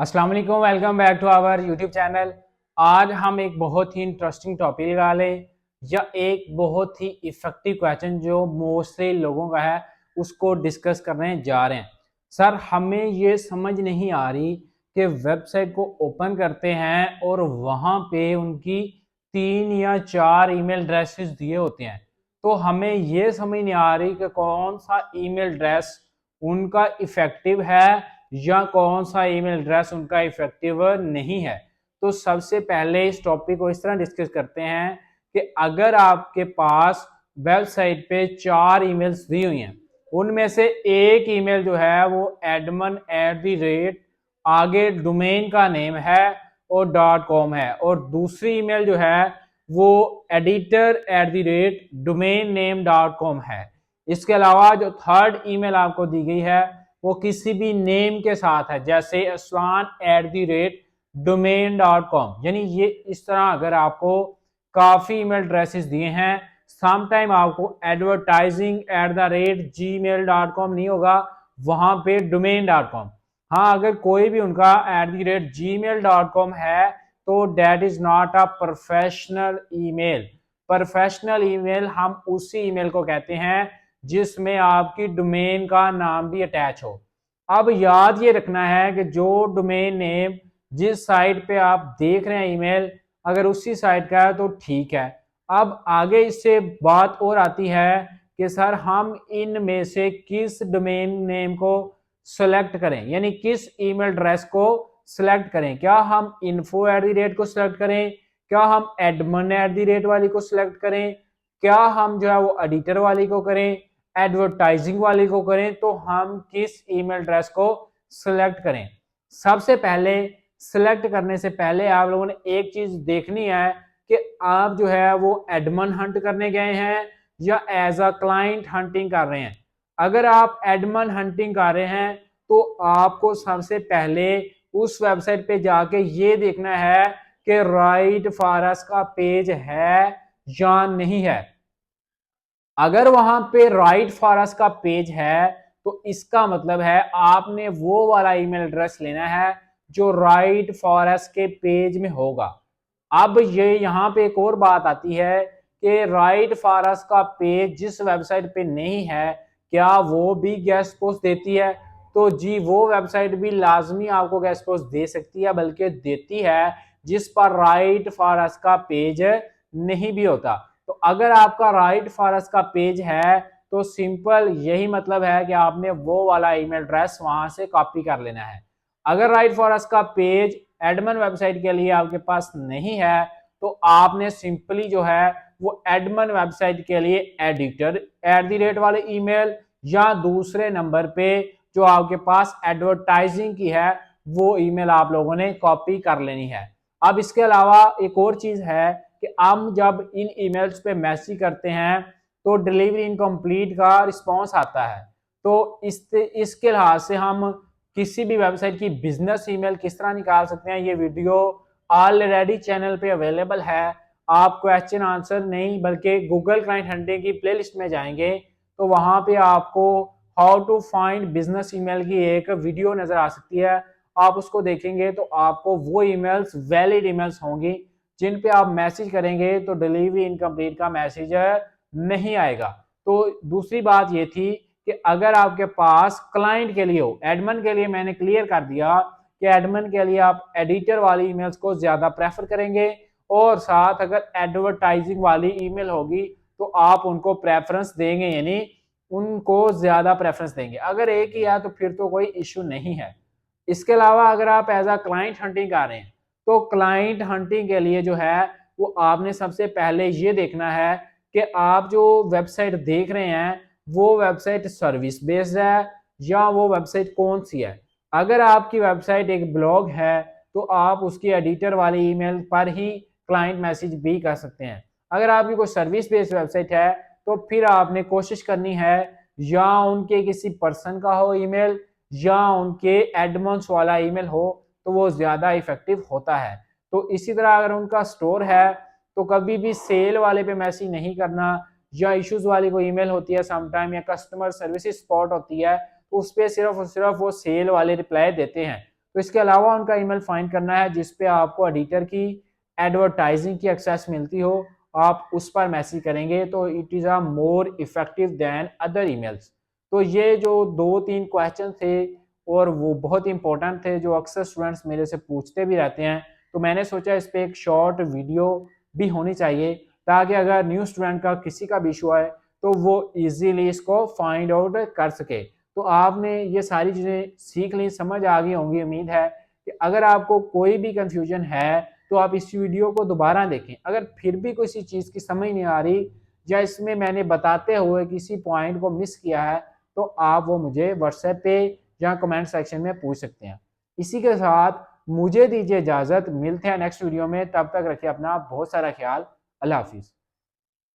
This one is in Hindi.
अस्सलाम वालेकुम, welcome back to our YouTube channel. आज हम एक बहुत ही इंटरेस्टिंग टॉपिक लगा लें या एक बहुत ही इफेक्टिव क्वेश्चन जो मोस्टली लोगों का है उसको डिस्कस करने जा रहे हैं। सर, हमें ये समझ नहीं आ रही कि वेबसाइट को ओपन करते हैं और वहाँ पे उनकी 3 या 4 ईमेल एड्रेसेस दिए होते हैं, तो हमें ये समझ नहीं आ रही कि कौन सा ईमेल एड्रेस उनका इफेक्टिव है या कौन सा ईमेल एड्रेस उनका इफेक्टिव नहीं है। तो सबसे पहले इस टॉपिक को इस तरह डिस्कस करते हैं कि अगर आपके पास वेबसाइट पे 4 ईमेल्स दी हुई हैं, उनमें से एक ईमेल जो है वो एडमन एट द रेट आगे डोमेन का नेम है और .com है, और दूसरी ईमेल जो है वो editor at the rate domain name .com है। इसके अलावा जो थर्ड ईमेल आपको दी गई है वो किसी भी नेम के साथ है, जैसे Aslan at the rate domain .com। यानी ये इस तरह अगर आपको काफी ईमेल एड्रेसेस दिए हैं, समटाइम आपको advertising at the rate gmail.com नहीं होगा, वहां पे domain.com। हाँ, अगर कोई भी उनका एट द रेट gmail.com है तो that is not a professional email. Professional email हम उसी ईमेल को कहते हैं जिसमें आपकी डोमेन का नाम भी अटैच हो। अब याद ये रखना है कि जो डोमेन नेम जिस साइट पे आप देख रहे हैं ईमेल, अगर उसी साइट का है तो ठीक है। अब आगे इससे बात और आती है कि सर हम इनमें से किस डोमेन नेम को सेलेक्ट करें, यानी किस ईमेल एड्रेस को सिलेक्ट करें। क्या हम info एट द रेट को सिलेक्ट करें, क्या हम एडमन एट द रेट वाली को सिलेक्ट करें, क्या हम जो है वो एडिटर वाली को करें, एडवर्टाइजिंग वाली को करें, तो हम किस ईमेल एड्रेस को सिलेक्ट करें। सबसे पहले सिलेक्ट करने से पहले आप लोगों ने एक चीज देखनी है कि आप जो है वो एडमन हंट करने गए हैं या एज अ क्लाइंट हंटिंग कर रहे हैं। अगर आप एडमन हंटिंग कर रहे हैं तो आपको सबसे पहले उस वेबसाइट पे जाके ये देखना है कि राइट फॉर का पेज है या नहीं है। अगर वहां पे राइट फॉर का पेज है तो इसका मतलब है आपने वो वाला ईमेल एड्रेस लेना है जो राइट फॉर के पेज में होगा। अब ये यहाँ पे एक और बात आती है कि राइट फॉर का पेज जिस वेबसाइट पे नहीं है, क्या वो भी गेस्ट पोस्ट देती है? तो जी, वो वेबसाइट भी लाजमी आपको गेस्ट पोस्ट दे सकती है, बल्कि देती है, जिस पर राइट फॉर का पेज नहीं भी होता। तो अगर आपका राइट फॉर का पेज है तो सिंपल यही मतलब है कि आपने वो वाला ईमेल एड्रेस वहां से कॉपी कर लेना है। अगर राइट फॉर का पेज एडमन वेबसाइट के लिए आपके पास नहीं है तो आपने सिंपली जो है वो एडमन वेबसाइट के लिए एडिटर एट द रेट वाले ईमेल या दूसरे नंबर पे जो आपके पास एडवर्टाइजिंग की है वो ईमेल आप लोगों ने कॉपी कर लेनी है। अब इसके अलावा एक और चीज है कि हम जब इन ईमेल्स पे मैसेज करते हैं तो डिलीवरी इनकम्प्लीट का रिस्पॉन्स आता है। तो इसके लिहाज से हम किसी भी वेबसाइट की बिजनेस ईमेल किस तरह निकाल सकते हैं, ये वीडियो ऑलरेडी चैनल पे अवेलेबल है। आप क्वेश्चन आंसर नहीं बल्कि गूगल क्लाइंट हंटिंग की प्लेलिस्ट में जाएंगे तो वहां पे आपको how to find business email की एक वीडियो नजर आ सकती है। आप उसको देखेंगे तो आपको वो ईमेल्स वैलिड ईमेल्स होंगी जिन पे आप मैसेज करेंगे तो डिलीवरी इनकम्प्लीट का मैसेज नहीं आएगा। तो दूसरी बात ये थी कि अगर आपके पास क्लाइंट के लिए हो, एडमन के लिए मैंने क्लियर कर दिया कि एडमन के लिए आप एडिटर वाली ईमेल्स को ज्यादा प्रेफर करेंगे, और साथ अगर एडवर्टाइजिंग वाली ईमेल होगी तो आप उनको प्रेफरेंस देंगे, यानी उनको ज्यादा प्रेफरेंस देंगे। अगर एक ही है तो फिर तो कोई इश्यू नहीं है। इसके अलावा अगर आप एज अ क्लाइंट हंटिंग कर रहे हैं तो क्लाइंट हंटिंग के लिए जो है वो आपने सबसे पहले ये देखना है कि आप जो वेबसाइट देख रहे हैं वो वेबसाइट सर्विस बेस्ड है या वो वेबसाइट कौन सी है। अगर आपकी वेबसाइट एक ब्लॉग है तो आप उसकी एडिटर वाली ईमेल पर ही क्लाइंट मैसेज भी कर सकते हैं। अगर आपकी कोई सर्विस बेस्ड वेबसाइट है तो फिर आपने कोशिश करनी है या उनके किसी पर्सन का हो ईमेल या उनके एडमन्स वाला ईमेल हो, तो वो ज्यादा इफेक्टिव होता है। तो इसी तरह अगर उनका स्टोर है तो कभी भी सेल वाले पे मैसेज नहीं करना, या इश्यूज वाली कोई ईमेल होती है समटाइम या कस्टमर सर्विस सपोर्ट होती है तो उस पर सिर्फ और सिर्फ वो सेल वाले रिप्लाई देते हैं, तो इसके अलावा उनका ईमेल फाइंड करना है जिस पे आपको एडिटर की एडवर्टाइजिंग की एक्सेस मिलती हो, आप उस पर मैसेज करेंगे तो it is a more effective than other emails. तो ये जो 2-3 क्वेश्चन थे और वो बहुत इंपॉर्टेंट थे जो अक्सर स्टूडेंट्स मेरे से पूछते भी रहते हैं, तो मैंने सोचा इस पे एक शॉर्ट वीडियो भी होनी चाहिए ताकि अगर न्यू स्टूडेंट का किसी का भी इशू आए तो वो इजीली इसको फाइंड आउट कर सके। तो आपने ये सारी चीज़ें सीख ली, समझ आ गई होंगी। उम्मीद है कि अगर आपको कोई भी कंफ्यूजन है तो आप इस वीडियो को दोबारा देखें। अगर फिर भी किसी चीज़ की समझ नहीं आ रही या इसमें मैंने बताते हुए किसी पॉइंट को मिस किया है तो आप वो मुझे व्हाट्सएप पे या कमेंट सेक्शन में पूछ सकते हैं। इसी के साथ मुझे दीजिए इजाज़त, मिलते हैं नेक्स्ट वीडियो में, तब तक रखिए अपना बहुत सारा ख्याल। अल्लाह हाफिज़।